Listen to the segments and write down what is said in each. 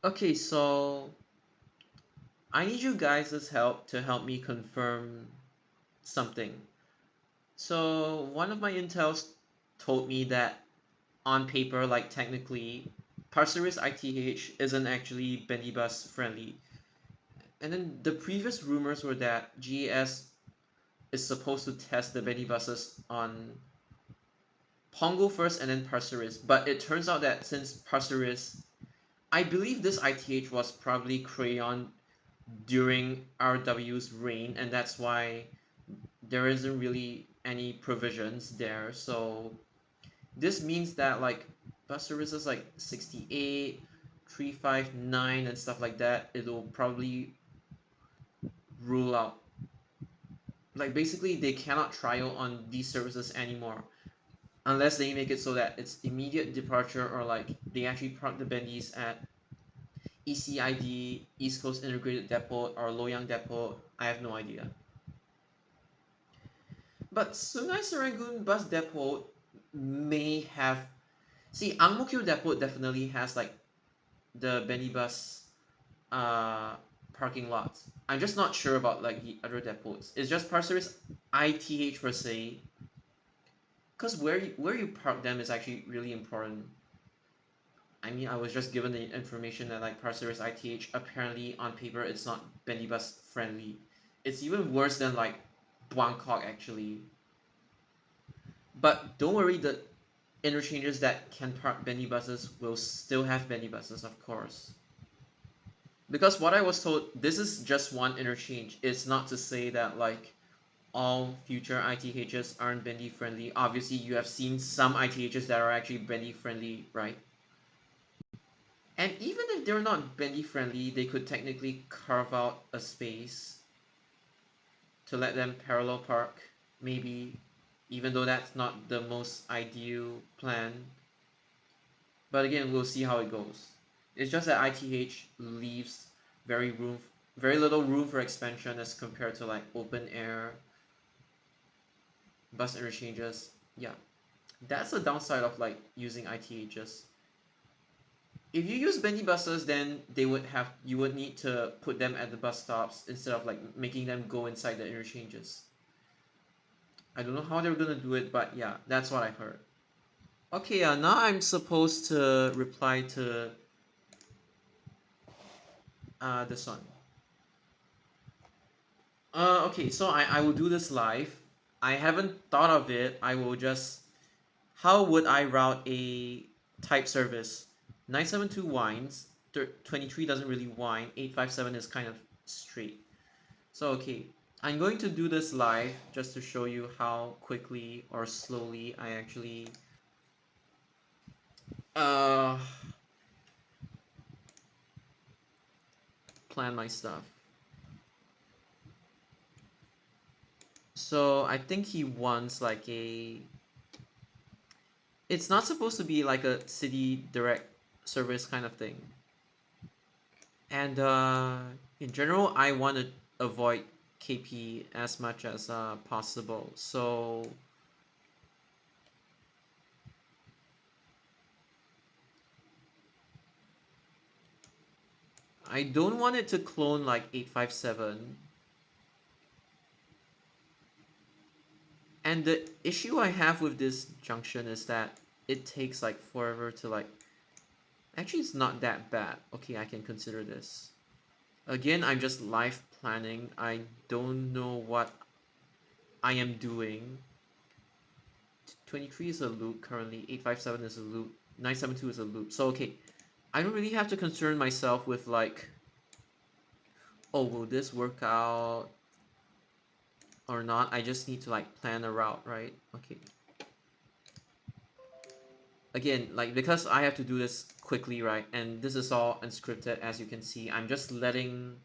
Okay, so I need you guys' help to help me confirm something. So one of my intels told me that on paper, like technically, Parseris ITH isn't actually bendy bus friendly. And then the previous rumors were that GES is supposed to test the bendy buses on Pongo first and then Parseris. But it turns out that since Parseris, I believe this ITH was probably crayon during RW's reign, and that's why there isn't really any provisions there. So this means that like bus services like 68, 359 and stuff like that, it'll probably rule out. Like basically they cannot trial on these services anymore unless they make it so that it's immediate departure or like they actually park the bendies at ECID, East Coast Integrated Depot, or Loyang Depot. I have no idea. But Sungai Serangoon Bus Depot may have. See, Ang Mo Kio Depot definitely has like the Benny Bus parking lots. I'm just not sure about like the other depots. It's just Parseris ITH per se. Because where you park them is actually really important. I mean, I was just given the information that like Parseris ITH apparently on paper it's not Bendy Bus friendly. It's even worse than like Buangkok actually. But don't worry, the interchanges that can park bendy buses will still have bendy buses, of course. Because what I was told, this is just one interchange. It's not to say that like all future ITHs aren't bendy friendly. Obviously, you have seen some ITHs that are actually bendy friendly, right? And even if they're not bendy friendly, they could technically carve out a space to let them parallel park, maybe, even though that's not the most ideal plan. But again, we'll see how it goes. It's just that ITH leaves very little room for expansion as compared to like open air bus interchanges. Yeah, that's the downside of like using ITHs. If you use bendy buses, then you would need to put them at the bus stops instead of like making them go inside the interchanges. I don't know how they're gonna do it, but yeah, that's what I heard. Okay, now I'm supposed to reply to this one. Okay, so I will do this live. I haven't thought of it. I will just. How would I route a type service? 972 whines. 23 doesn't really whine. 857 is kind of straight. So, okay. I'm going to do this live just to show you how quickly or slowly I actually. Uh. Plan my stuff. So, I think he wants like a it's not supposed to be like a city direct service kind of thing. And in general, I want to avoid KP as much as possible. So I don't want it to clone like 857. And the issue I have with this junction is that it takes like forever to like. Actually, it's not that bad. Okay, I can consider this. Again, I'm just live planning. I don't know what I am doing. 23 is a loop currently, 857 is a loop, 972 is a loop. So okay, I don't really have to concern myself with like, oh, will this work out or not? I just need to like plan a route, right? Okay. Again, like because I have to do this quickly, right? And this is all unscripted as you can see. I'm just letting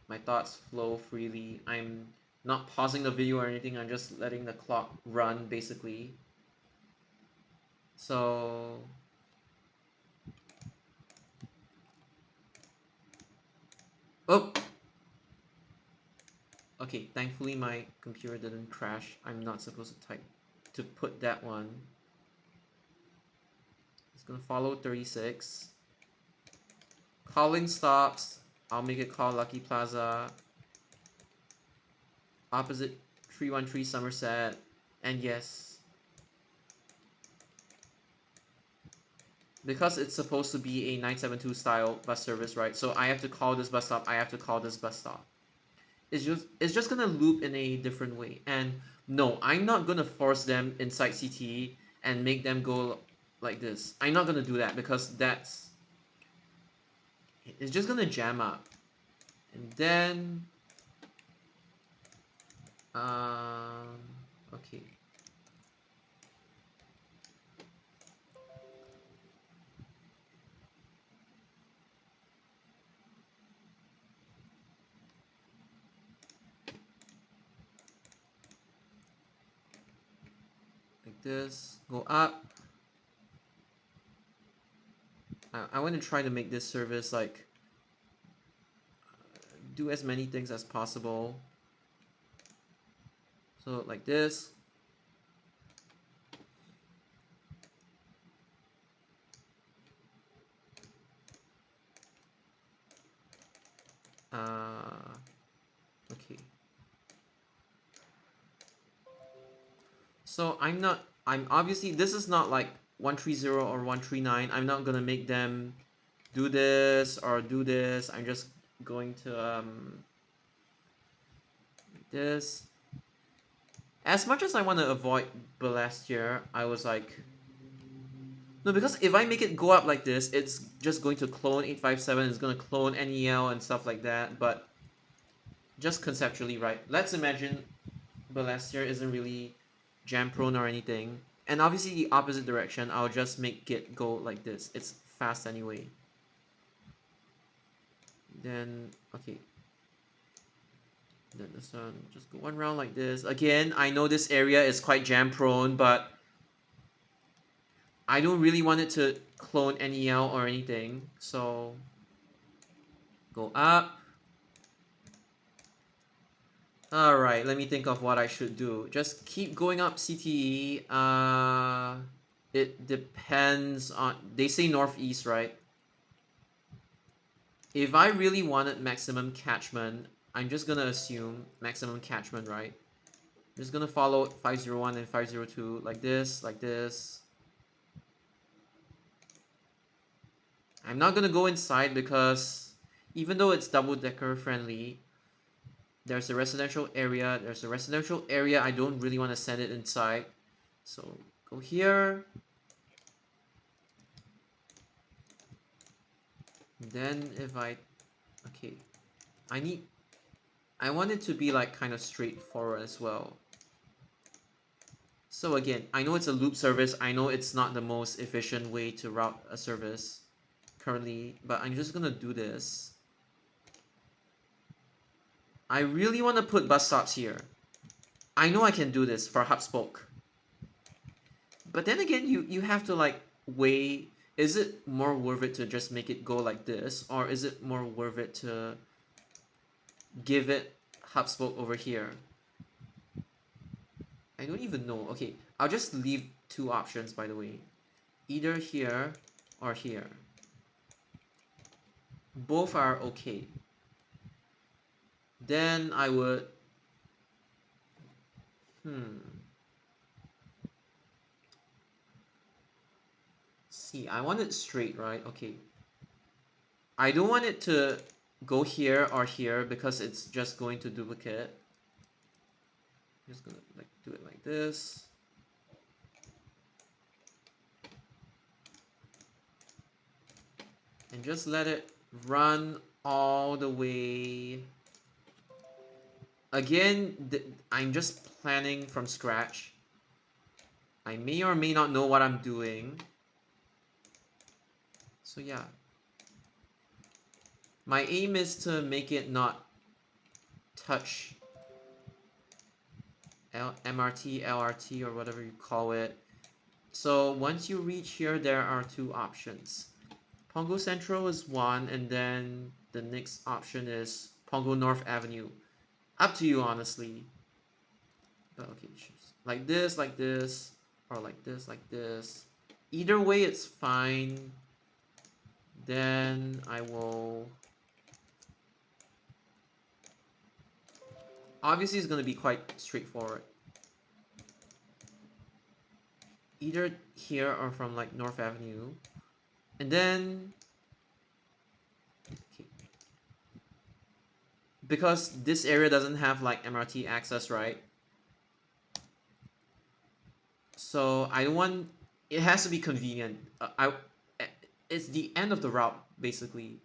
my thoughts flow freely. I'm not pausing the video or anything. I'm just letting the clock run basically. So oh, okay, thankfully my computer didn't crash. I'm not supposed to type to put that one. It's gonna follow 36. Calling stops. I'll make it call Lucky Plaza. Opposite 313 Somerset. And yes, because it's supposed to be a 972 style bus service, right? So I have to call this bus stop. I have to call this bus stop. It's just gonna loop in a different way. And no, I'm not gonna force them inside CT and make them go like this. I'm not gonna do that because it's just gonna jam up. And then okay. Like this, go up. I want to try to make this service like do as many things as possible. So like this. Okay. So I'm obviously, this is not like 130 or 139. I'm not gonna make them do this or do this. I'm just going to this. As much as I want to avoid Balestier, I was like, no, because if I make it go up like this, it's just going to clone 857, it's going to clone NEL and stuff like that, but just conceptually, right? Let's imagine Balestier isn't really jam prone or anything, and obviously the opposite direction, I'll just make it go like this. It's fast anyway. Then, okay. Then this one, just go one round like this. Again, I know this area is quite jam prone, but I don't really want it to clone NEL or anything, so go up. Alright, let me think of what I should do. Just keep going up CTE. It depends on... They say northeast, right? If I really wanted maximum catchment, I'm just gonna assume maximum catchment, right? I'm just gonna follow 501 and 502 like this, like this. I'm not gonna go inside because even though it's double-decker friendly, there's a residential area. I don't really want to send it inside. So go here. Then if okay, I want it to be like kind of straightforward as well. So again, I know it's a loop service. I know it's not the most efficient way to route a service currently, but I'm just gonna do this. I really want to put bus stops here. I know I can do this for hub spoke. But then again, you have to like weigh, is it more worth it to just make it go like this, or is it more worth it to give it hub spoke over here? I don't even know. Okay, I'll just leave two options, by the way. Either here or here. Both are okay. Then I would... See, I want it straight, right? Okay. I don't want it to go here or here because it's just going to duplicate. I'm just gonna like do it like this. And just let it run all the way. Again, I'm just planning from scratch. I may or may not know what I'm doing. So yeah. My aim is to make it not touch MRT, LRT, or whatever you call it. So once you reach here, there are two options. Pongo Central is one, and then the next option is Pongo North Avenue. Up to you, honestly. But okay, like this, or like this, like this. Either way, it's fine. Then I will... Obviously, it's going to be quite straightforward. Either here or from like North Avenue. And then... Okay. Because this area doesn't have like MRT access, right? So I don't want... It has to be convenient. It's the end of the route, basically.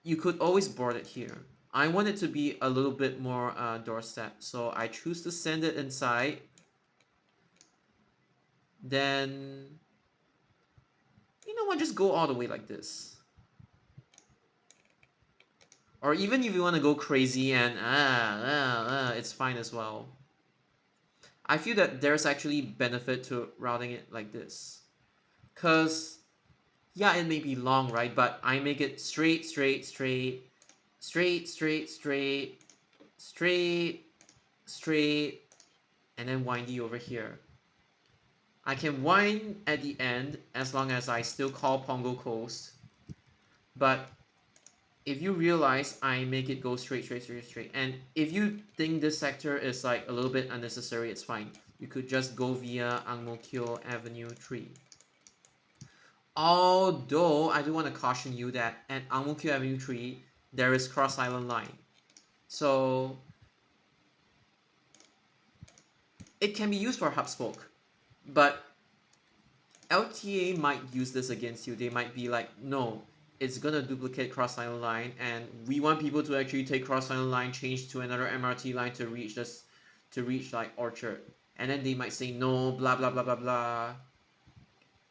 You could always board it here. I want it to be a little bit more doorstep. So I choose to send it inside. Then... You know what? Just go all the way like this. Or even if you want to go crazy and it's fine as well. I feel that there's actually benefit to routing it like this. Because, yeah, it may be long, right? But I make it straight, straight, straight, straight, straight, straight, straight, straight, and then windy over here. I can wind at the end as long as I still call Pongo Coast. But if you realize I make it go straight, straight, straight, straight, and if you think this sector is like a little bit unnecessary, it's fine. You could just go via Ang Mo Kio Avenue 3. Although, I do want to caution you that at Ang Mo Kio Avenue 3, there is Cross Island Line. So, it can be used for hub spoke. But LTA might use this against you. They might be like, no, it's gonna duplicate Cross Island Line, and we want people to actually take Cross Island Line, change to another MRT line to reach this, to reach like Orchard. And then they might say no, blah blah blah blah blah.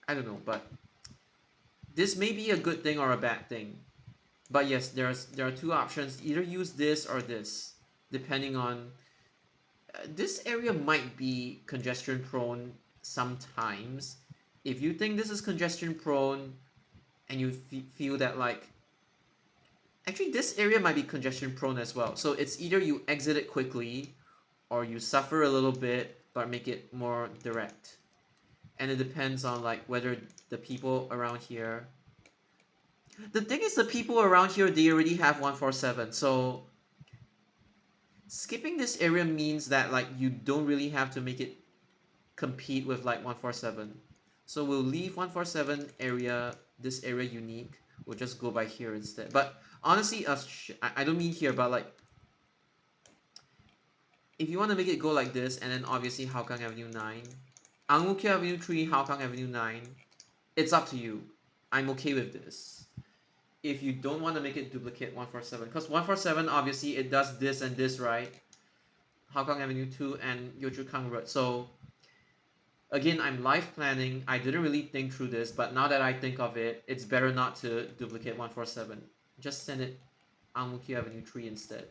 I don't know, but this may be a good thing or a bad thing. But yes, there are two options. Either use this or this, depending on... this area might be congestion prone sometimes. If you think this is congestion prone and you feel that like... Actually, this area might be congestion prone as well. So it's either you exit it quickly or you suffer a little bit but make it more direct. And it depends on like whether the people around here... The thing is, the people around here, they already have 147. So skipping this area means that like you don't really have to make it compete with like 147. So we'll leave 147 area, this area unique. We'll just go by here instead. But honestly, I don't mean here, but like if you want to make it go like this, and then obviously Hougang Avenue 9, Ang Mo Kio Avenue 3, Hougang Avenue 9, it's up to you. I'm okay with this. If you don't want to make it duplicate 147, because 147 obviously it does this and this, right? Hougang Avenue 2 and Yio Chu Kang Road. So again, I'm live planning. I didn't really think through this, but now that I think of it, it's better not to duplicate 147. Just send it Ang Mo Kio Avenue 3 instead.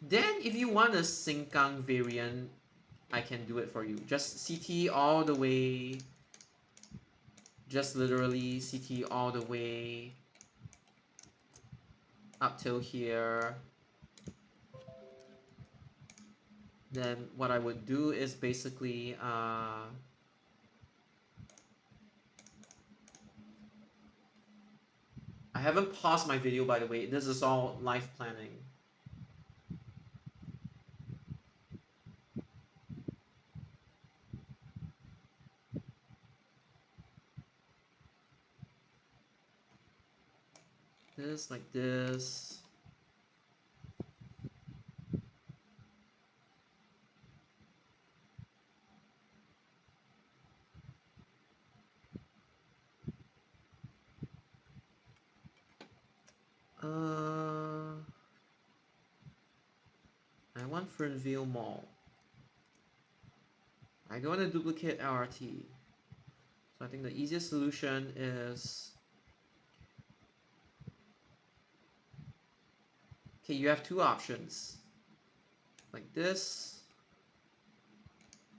Then if you want a Sengkang variant, I can do it for you. Just CT all the way. Just literally CT all the way up till here. Then what I would do is basically I haven't paused my video, by the way. This is all live planning. This, like this. I want Fernville Mall. I don't want to duplicate LRT. So I think the easiest solution is... Okay, you have two options. Like this.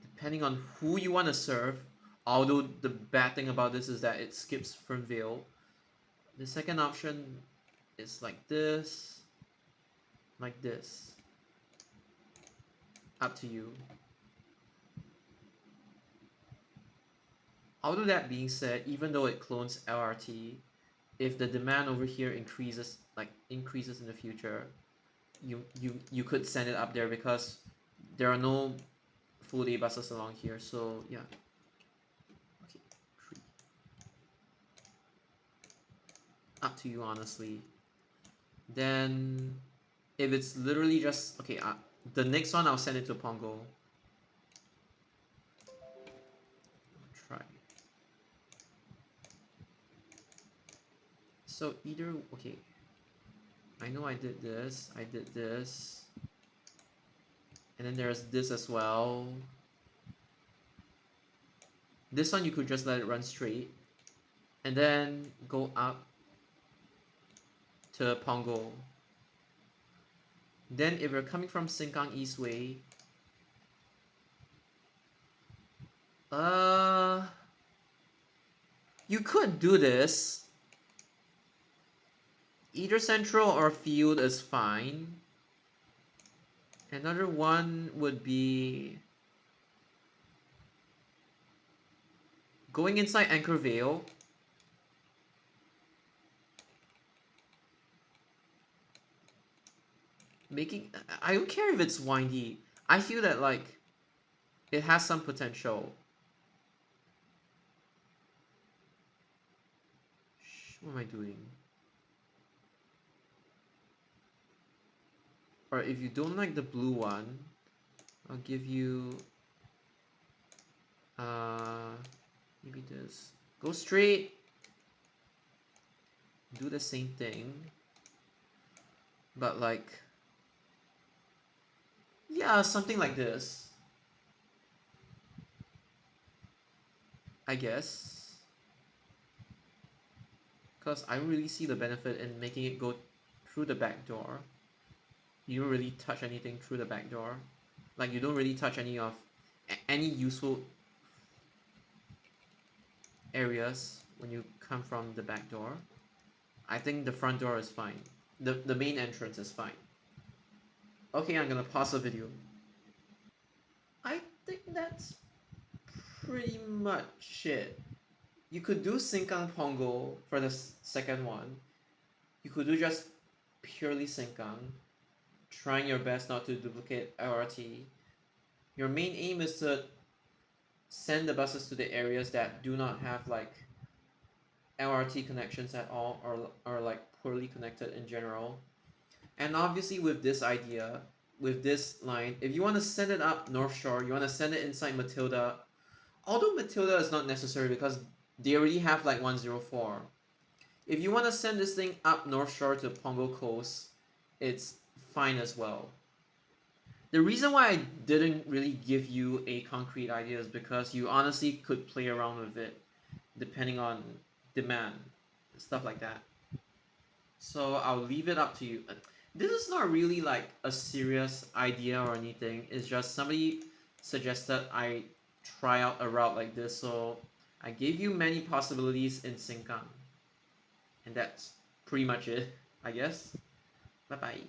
Depending on who you want to serve. Although the bad thing about this is that it skips Fernville. The second option is like this. Like this. Up to you. Although that being said, even though it clones LRT, if the demand over here increases in the future, you could send it up there because there are no full day buses along here. So yeah. Okay. Up to you, honestly. Then if it's literally just okay, the next one I'll send it to Pongo. Try. So either okay. I know I did this, and then there's this as well. This one you could just let it run straight, and then go up to Pongo. Then if you're coming from Sengkang East Way, you could do this. Either central or field is fine. Another one would be going inside Anchorvale. I don't care if it's windy. I feel that like it has some potential. What am I doing? Or if you don't like the blue one, I'll give you maybe this. Go straight. Do the same thing. But like, yeah, something like this. I guess. Because I don't really see the benefit in making it go through the back door. You don't really touch anything through the back door. Like, you don't really touch any useful areas when you come from the back door. I think the front door is fine. The main entrance is fine. Okay, I'm gonna pause the video. I think that's pretty much it. You could do Sengkang Pongo for the second one. You could do just purely Sengkang, trying your best not to duplicate LRT. Your main aim is to send the buses to the areas that do not have like LRT connections at all, or like poorly connected in general. And obviously with this idea, with this line, if you want to send it up North Shore, you want to send it inside Matilda, although Matilda is not necessary because they already have like 104. If you want to send this thing up North Shore to Pongo Coast, it's fine as well. The reason why I didn't really give you a concrete idea is because you honestly could play around with it depending on demand, stuff like that. So I'll leave it up to you. This is not really like a serious idea or anything. It's just somebody suggested I try out a route like this, so I gave you many possibilities in Sengkang. And that's pretty much it, I guess. Bye bye.